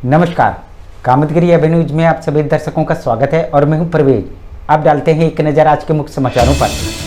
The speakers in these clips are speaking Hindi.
नमस्कार, कामतगिरी एवेन्यू न्यूज में आप सभी दर्शकों का स्वागत है और मैं हूं परवेज। आप डालते हैं एक नज़र आज के मुख्य समाचारों पर।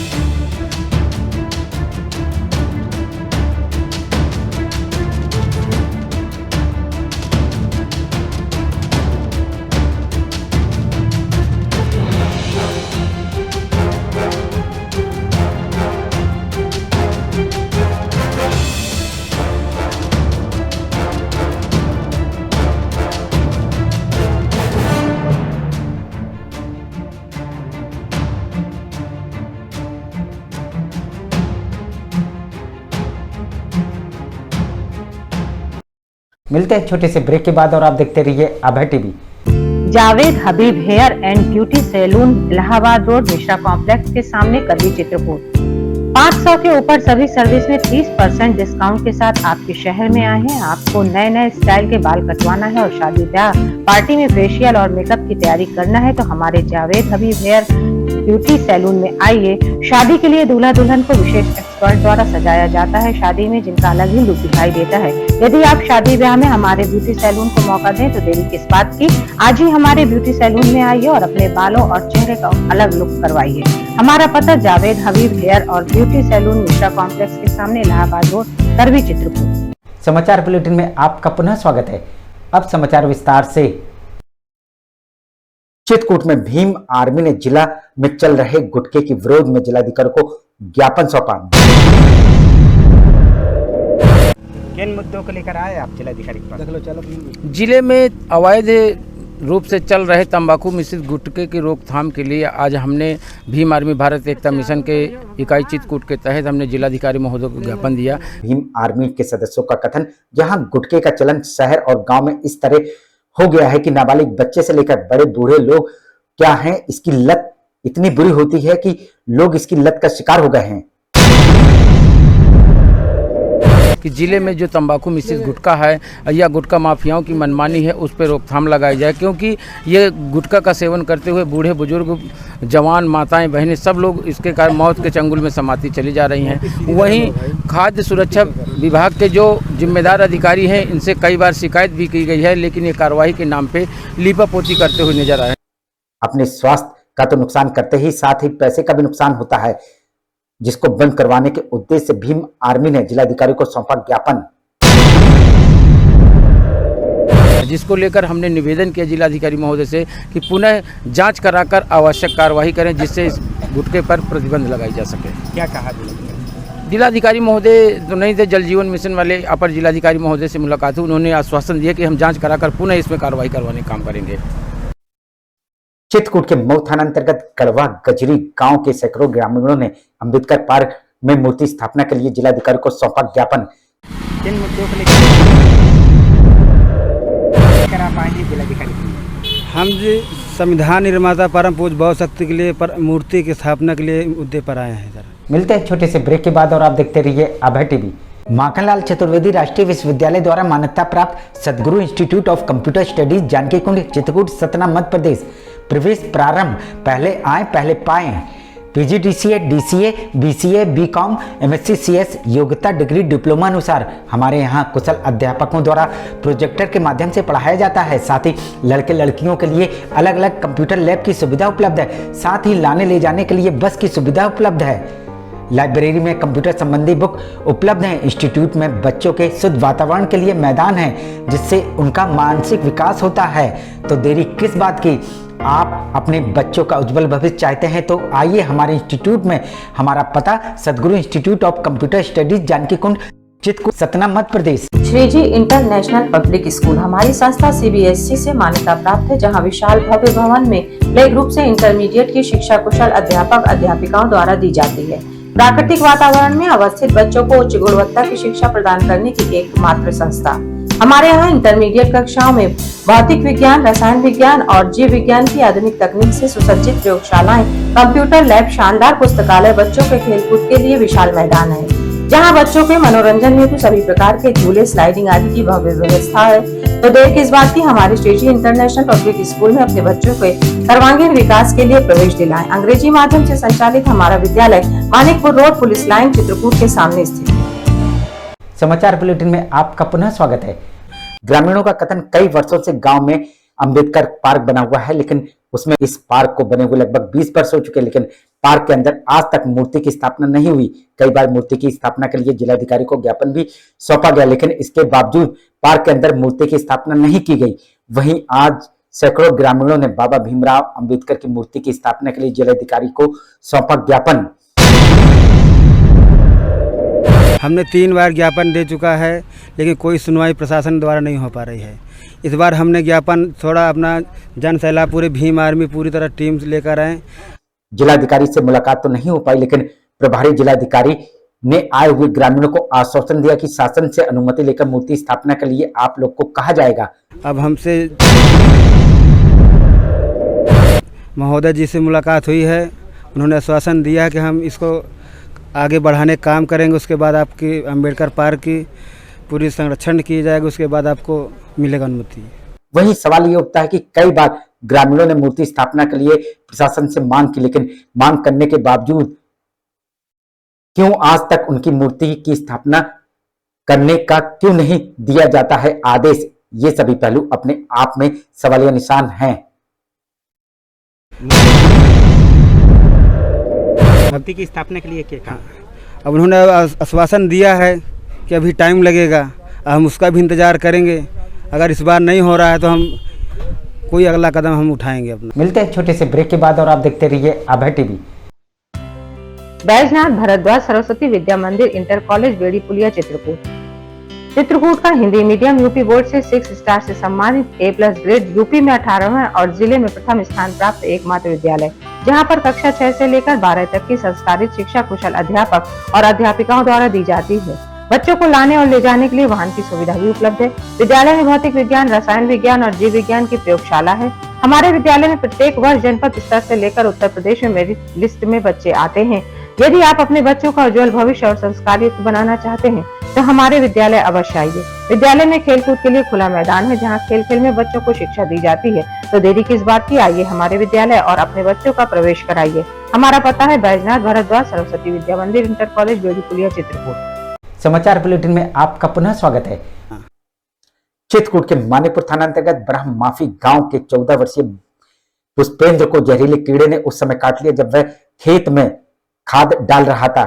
मिलते हैं छोटे से ब्रेक के बाद और आप देखते रहिए Abhay TV. Javed Habib hair and beauty salon, Allahabad road, Mishra complex के सामने, करवी, चित्रकूट। 500 के ऊपर सभी सर्विस में 30% डिस्काउंट के साथ आपके शहर में आए हैं। आपको नए नए स्टाइल के बाल कटवाना है और शादी ब्याह पार्टी में फेशियल और मेकअप की तैयारी करना है तो हमारे Javed Habib hair beauty salon में आइए। शादी के लिए दूल्हा दुल्हन को विशेष एक्सपर्ट द्वारा सजाया जाता है, शादी में जिनका अलग ही लुक दिखाई देता है। यदि आप शादी ब्याह में हमारे ब्यूटी सैलून को मौका दें तो देरी किस बात की, आज ही हमारे ब्यूटी सैलून में आइए और अपने बालों और चेहरे का अलग लुक करवाइए। हमारा पता जावेद हबीब हेयर और ब्यूटी सैलून, मिश्रा कॉम्प्लेक्स के सामने, इलाहाबाद रोड, करवी, चित्रकूट। समाचार बुलेटिन में आपका पुनः स्वागत है। अब समाचार विस्तार से। चित्रकूट में भीम आर्मी ने जिला में चल रहे गुटखे के विरोध में जिलाधिकारी को ज्ञापन सौंपा। किन मुद्दों को लेकर आए आप जिलाधिकारी के पास? जिले में अवैध रूप से चल रहे तंबाकू मिश्रित गुटखे की रोकथाम के लिए आज हमने भीम आर्मी भारत एकता मिशन के इकाई चित्रकूट के तहत हमने जिलाधिकारी महोदय को ज्ञापन दिया। भीम आर्मी के सदस्यों का कथन, जहां गुटखे का चलन शहर और गांव में इस तरह हो गया है कि नाबालिग बच्चे से लेकर बड़े बूढ़े लोग क्या हैं, इसकी लत इतनी बुरी होती है कि लोग इसकी लत का शिकार हो गए हैं। कि जिले में जो तंबाकू मिश्रित गुटखा है या गुटखा माफियाओं की मनमानी है उस पर रोकथाम लगाई जाए, क्योंकि ये गुटखा का सेवन करते हुए बूढ़े बुजुर्ग, जवान, माताएं, बहनें सब लोग इसके कारण मौत के चंगुल में समाती चली जा रही हैं। वहीं खाद्य सुरक्षा विभाग के जो जिम्मेदार अधिकारी हैं इनसे कई बार शिकायत भी की गई है, लेकिन ये कार्रवाई के नाम पे लीपापोती करते हुए नजर आए। अपने स्वास्थ्य का तो नुकसान करते ही साथ ही पैसे का भी नुकसान होता है, जिसको बंद करवाने के उद्देश्य से भीम आर्मी ने जिलाधिकारी को सौंपा ज्ञापन, जिसको लेकर हमने निवेदन किया जिलाधिकारी महोदय से कि पुनः जांच कराकर आवश्यक कार्रवाई करें, जिससे इस गुटखे पर प्रतिबंध लगाई जा सके। क्या कहा जिलाधिकारी महोदय तो नहीं थे, जल जीवन मिशन वाले अपर जिलाधिकारी महोदय से मुलाकात हुई, उन्होंने आश्वासन दिया कि हम जांच कराकर पुनः इसमें कार्रवाई करवाने का काम करेंगे। चित्रकूट के मऊ थाना अंतर्गत कड़वा गजरी गांव के सैकड़ों ग्रामीणों ने अंबेडकर पार्क में मूर्ति स्थापना के लिए जिलाधिकारी को सौंपा ज्ञापन। किन मुद्दों को लेकर आप आएंगे जिलाधिकारी? हम जी संविधान निर्माता परम पूज्य भाव शक्ति के लिए मूर्ति की स्थापना के लिए मुद्दे पर आए हैं। जरा मिलते हैं छोटे से ब्रेक के बाद और आप देखते रहिए अभय टीवी। माखनलाल चतुर्वेदी राष्ट्रीय विश्वविद्यालय द्वारा मान्यता प्राप्त Sadguru institute of computer studies Janki Kund, Chitrakoot, Satna, Madhya Pradesh. प्रवेश प्रारंभ, पहले आए पहले पाएं। PGDCA, DCA, BCA, BCom, MSc, CS योग्यता डिग्री डिप्लोमा अनुसार हमारे यहाँ कुशल अध्यापकों द्वारा प्रोजेक्टर के माध्यम से पढ़ाया जाता है। साथ ही लड़के लड़कियों के लिए अलग अलग कंप्यूटर लैब की सुविधा उपलब्ध है। साथ ही लाने ले जाने के लिए बस की सुविधा उपलब्ध है। लाइब्रेरी में कंप्यूटर संबंधी बुक उपलब्ध हैं। इंस्टीट्यूट में बच्चों के शुद्ध वातावरण के लिए मैदान है, जिससे उनका मानसिक विकास होता है। तो देरी किस बात की, आप अपने बच्चों का उज्जवल भविष्य चाहते हैं तो आइए हमारे इंस्टीट्यूट में। हमारा पता Sadguru institute of computer studies Janki Kund, Chitrakoot, Satna, Madhya Pradesh. Shri ji international public school हमारी संस्था सीबीएसई से मान्यता प्राप्त है, जहां विशाल भव्य भवन में प्ले ग्रुप से इंटरमीडिएट की शिक्षा कुशल अध्यापक अध्यापिकाओं द्वारा दी जाती है। प्राकृतिक वातावरण में अवस्थित बच्चों को उच्च गुणवत्ता की शिक्षा प्रदान करने की एकमात्र संस्था। हमारे यहाँ इंटरमीडिएट कक्षाओं में भौतिक विज्ञान, रसायन विज्ञान और जीव विज्ञान की आधुनिक तकनीक से सुसज्जित प्रयोगशालाएं, कंप्यूटर लैब, शानदार पुस्तकालय, बच्चों के खेलकूद के लिए विशाल मैदान है, जहां बच्चों के मनोरंजन हेतु सभी प्रकार के झूले, स्लाइडिंग आदि की भव्य व्यवस्था है। तो देर किस बात की, हमारे श्रीजी इंटरनेशनल पब्लिक स्कूल में अपने बच्चों के सर्वांगीण विकास के लिए प्रवेश दिलाएं। अंग्रेजी माध्यम से संचालित हमारा विद्यालय Manikpur road, police line, Chitrakoot के सामने स्थित है। समाचार बुलेटिन में आपका पुनः स्वागत है। ग्रामीणों का कथन कई वर्षों से गांव में अंबेडकर पार्क बना हुआ है, लेकिन उसमें इस पार्क को बने हुए लगभग 20 वर्ष हो चुके हैं, लेकिन पार्क के अंदर आज तक मूर्ति की स्थापना नहीं हुई। कई बार मूर्ति की स्थापना के लिए जिलाधिकारी को ज्ञापन भी सौंपा गया, लेकिन इसके बावजूद पार्क के अंदर मूर्ति की स्थापना नहीं की गई। वहीं आज सैकड़ों ग्रामीणों ने बाबा भीमराव अंबेडकर की मूर्ति की स्थापना के लिए जिलाधिकारी को सौंपा ज्ञापन। हमने 3 बार ज्ञापन दे चुका है, लेकिन कोई सुनवाई प्रशासन द्वारा नहीं हो पा रही है। इस बार हमने ज्ञापन थोड़ा अपना जन सैलाब पूरे भीम आर्मी पूरी तरह टीम लेकर आए। जिलाधिकारी से मुलाकात तो नहीं हो पाई, लेकिन प्रभारी जिलाधिकारी ने आए हुए ग्रामीणों को आश्वासन दिया कि शासन से अनुमति लेकर मूर्ति स्थापना के लिए आप लोग को कहा जाएगा। अब हमसे महोदय जी से मुलाकात हुई है, उन्होंने आश्वासन दिया है कि हम इसको आगे बढ़ाने का काम करेंगे। उसके बाद आपकी अंबेडकर पार्क की पूरी संरक्षण की जाएगी, उसके बाद आपको मिलेगा अनुमति। वहीं सवाल ये उठता है कि कई बार ग्रामीणों ने मूर्ति स्थापना के लिए प्रशासन से मांग की, लेकिन मांग करने के बावजूद क्यों आज तक उनकी मूर्ति की स्थापना करने का क्यों नहीं दिया जाता है आदेश। ये सभी पहलू अपने आप में सवालिया निशान हैं। मूर्ति की स्थापना के लिए क्या कहा? अब उन्होंने आश्वासन दिया है कि अभी टाइम लगेगा, हम उसका भी इंतजार करेंगे। अगर इस बार नहीं हो रहा है तो हम कोई अगला कदम हम उठाएंगे अपना। मिलते हैं छोटे से ब्रेक के बाद और आप देखते रहिए अभय टीवी। बैजनाथ भारद्वाज सरस्वती विद्या मंदिर इंटर कॉलेज बेड़ी पुलिया चित्रकूट का हिंदी मीडियम यूपी बोर्ड से 6 स्टार से सम्मानित A+ ग्रेड, यूपी में 18वां और जिले में प्रथम स्थान प्राप्त एकमात्र विद्यालय, जहां पर कक्षा 6 से लेकर 12 तक की संस्कारित शिक्षा कुशल अध्यापक और अध्यापिकाओं द्वारा दी जाती है। बच्चों को लाने और ले जाने के लिए वाहन की सुविधा भी उपलब्ध है। विद्यालय में भौतिक विज्ञान, रसायन विज्ञान और जीव विज्ञान की प्रयोगशाला है। हमारे विद्यालय में प्रत्येक वर्ष जनपद स्तर से लेकर उत्तर प्रदेश में मेरिट लिस्ट में बच्चे आते हैं। यदि आप अपने बच्चों का उज्जवल भविष्य और संस्कारित बनाना चाहते हैं तो हमारे विद्यालय अवश्य आइए। विद्यालय में खेलकूद के लिए खुला मैदान है, जहां खेल खेल में बच्चों को शिक्षा दी जाती है। तो देरी किस बात की, आइए हमारे विद्यालय और अपने बच्चों का प्रवेश कराइए। हमारा पता है बैजनाथ भारद्वाज सरस्वती विद्या मंदिर इंटर कॉलेज बेड़ी पुलिया चित्रकूट। समाचार बुलेटिन में आपका पुनः स्वागत है। चित्रकूट के मानीपुर थाना अंतर्गत ब्रह्म माफी गांव के 14 वर्षीय पुष्पेंद्र को जहरीले कीड़े ने उस समय काट लिया जब वह खेत में खाद डाल रहा था।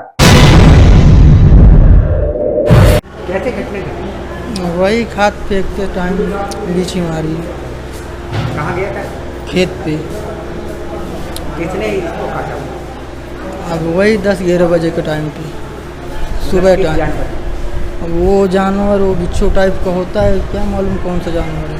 कैसे घटना घटी? वही खाद फेंकते टाइम बीछी मारी कहाँ गया था? खेत पे। किसने इसको काटा? अब वही 10-11 बजे के टाइम पे, सुबह टाइम। अब वो जानवर वो बिच्छू टाइप का होता है, क्या मालूम कौन सा जानवर है।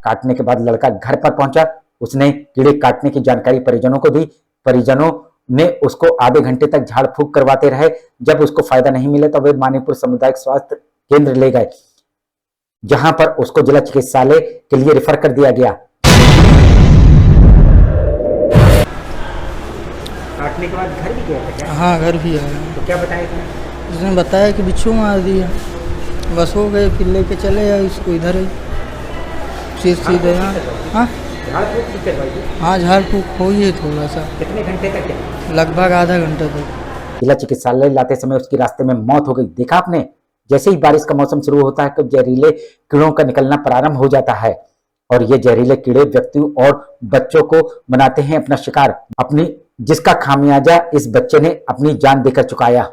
काटने के बाद लड़का घर पर पहुंचा, उसने कीड़े काटने की जानकारी परिजनों को दी। परिजनों ने उसको आधे घंटे तक झाड़ फूंक करवाते रहे। जब उसको फायदा नहीं मिला तो वे मानीपुर सामुदायिक स्वास्थ्य केंद्र ले गए, जहां पर उसको जिला चिकित्सालय के लिए रेफर कर दिया गया। काटने के बाद घर भी गया था क्या? हाँ, घर भी आया। तो क्या बताया था? उसने बताया कि बिच्छू मार दिया। बस हो गए, फिर लेके चले आए इसको इधर ही सीधे। हाँ झाड़ फूंक भी करवाई थी? हाँ, झाड़ फूंक हो ही है थोड़ा सा, कितने घंटे तक क्या? लगभग आधा घंटा तक। जिला चिकित्सालय लाते समय उसकी रास्ते में मौत हो गई। देखा आपने, जैसे ही बारिश का मौसम शुरू होता है तो जहरीले कीड़ों का निकलना प्रारंभ हो जाता है और ये जहरीले कीड़े व्यक्तियों और बच्चों को बनाते हैं अपना शिकार, अपनी जिसका खामियाजा इस बच्चे ने अपनी जान देकर चुकाया।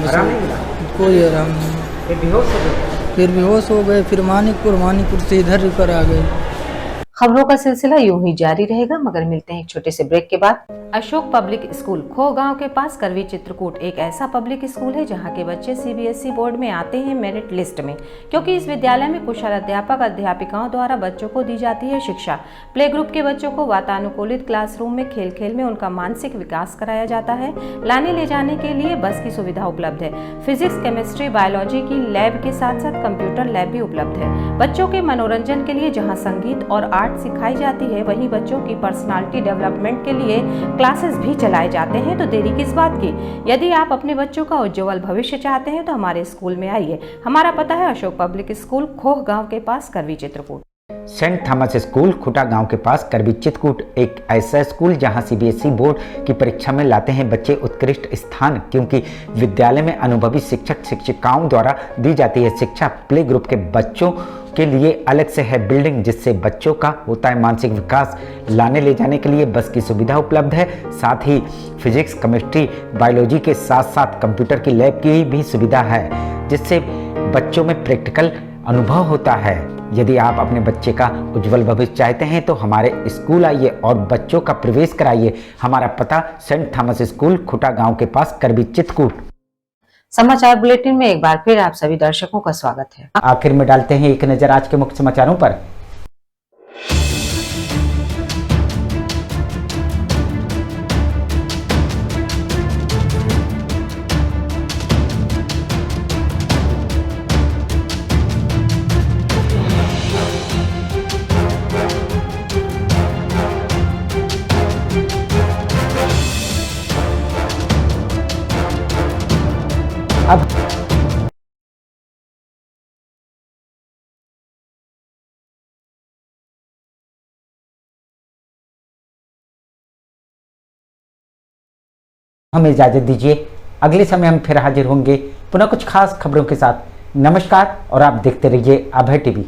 आराम नहीं मिला? कोई आराम नहीं। फिर बेहोश हो गए? फिर बेहोश हो गए, फिर मानिकपुर से इधर रेफर आ गए। खबरों का सिलसिला यूं ही जारी रहेगा, मगर मिलते हैं एक छोटे से ब्रेक के बाद। अशोक पब्लिक स्कूल खो गांव के पास करवी चित्रकूट एक ऐसा पब्लिक स्कूल है जहां के बच्चे CBSE बोर्ड में आते हैं मेरिट लिस्ट में, क्योंकि इस विद्यालय में कुशल अध्यापक अध्यापिकाओं द्वारा बच्चों को दी जाती है शिक्षा। प्ले ग्रुप के बच्चों को वातानुकूलित क्लासरूम में खेल खेल में उनका मानसिक विकास कराया जाता है। लाने ले जाने के लिए बस की सुविधा उपलब्ध है। फिजिक्स, केमिस्ट्री, बायोलॉजी की लैब के साथ साथ कंप्यूटर लैब भी उपलब्ध है। बच्चों के मनोरंजन के लिए जहाँ संगीत और आर्ट सिखाई जाती है, वहीं बच्चों की पर्सनालिटी डेवलपमेंट के लिए क्लासेस भी चलाए जाते हैं। तो देरी किस बात की, यदि आप अपने बच्चों का उज्जवल भविष्य चाहते हैं तो हमारे स्कूल में आइए। हमारा पता है अशोक पब्लिक स्कूल खोह गांव के पास करवी चित्रकूट। सेंट थॉमस स्कूल खुटा गांव के पास करबी चित्रकूट एक ऐसा स्कूल जहां सीबीएसई बोर्ड की परीक्षा में लाते हैं बच्चे उत्कृष्ट स्थान, क्योंकि विद्यालय में अनुभवी शिक्षक शिक्षिकाओं द्वारा दी जाती है शिक्षा। प्ले ग्रुप के बच्चों के लिए अलग से है बिल्डिंग, जिससे बच्चों का होता है मानसिक विकास। लाने ले जाने के लिए बस की सुविधा उपलब्ध है, साथ ही फिजिक्स, केमिस्ट्री, बायोलॉजी के साथ साथ कंप्यूटर की लैब की भी सुविधा है, जिससे बच्चों में प्रैक्टिकल अनुभव होता है। यदि आप अपने बच्चे का उज्जवल भविष्य चाहते हैं तो हमारे स्कूल आइए और बच्चों का प्रवेश कराइए। हमारा पता सेंट थॉमस स्कूल खुटा गांव के पास करबी चित्रकूट। समाचार बुलेटिन में एक बार फिर आप सभी दर्शकों का स्वागत है। आखिर में डालते हैं एक नजर आज के मुख्य समाचारों पर। अब हमें इजाजत दीजिए, अगले समय हम फिर हाजिर होंगे पुनः कुछ खास खबरों के साथ। नमस्कार और आप देखते रहिए अभय टीवी।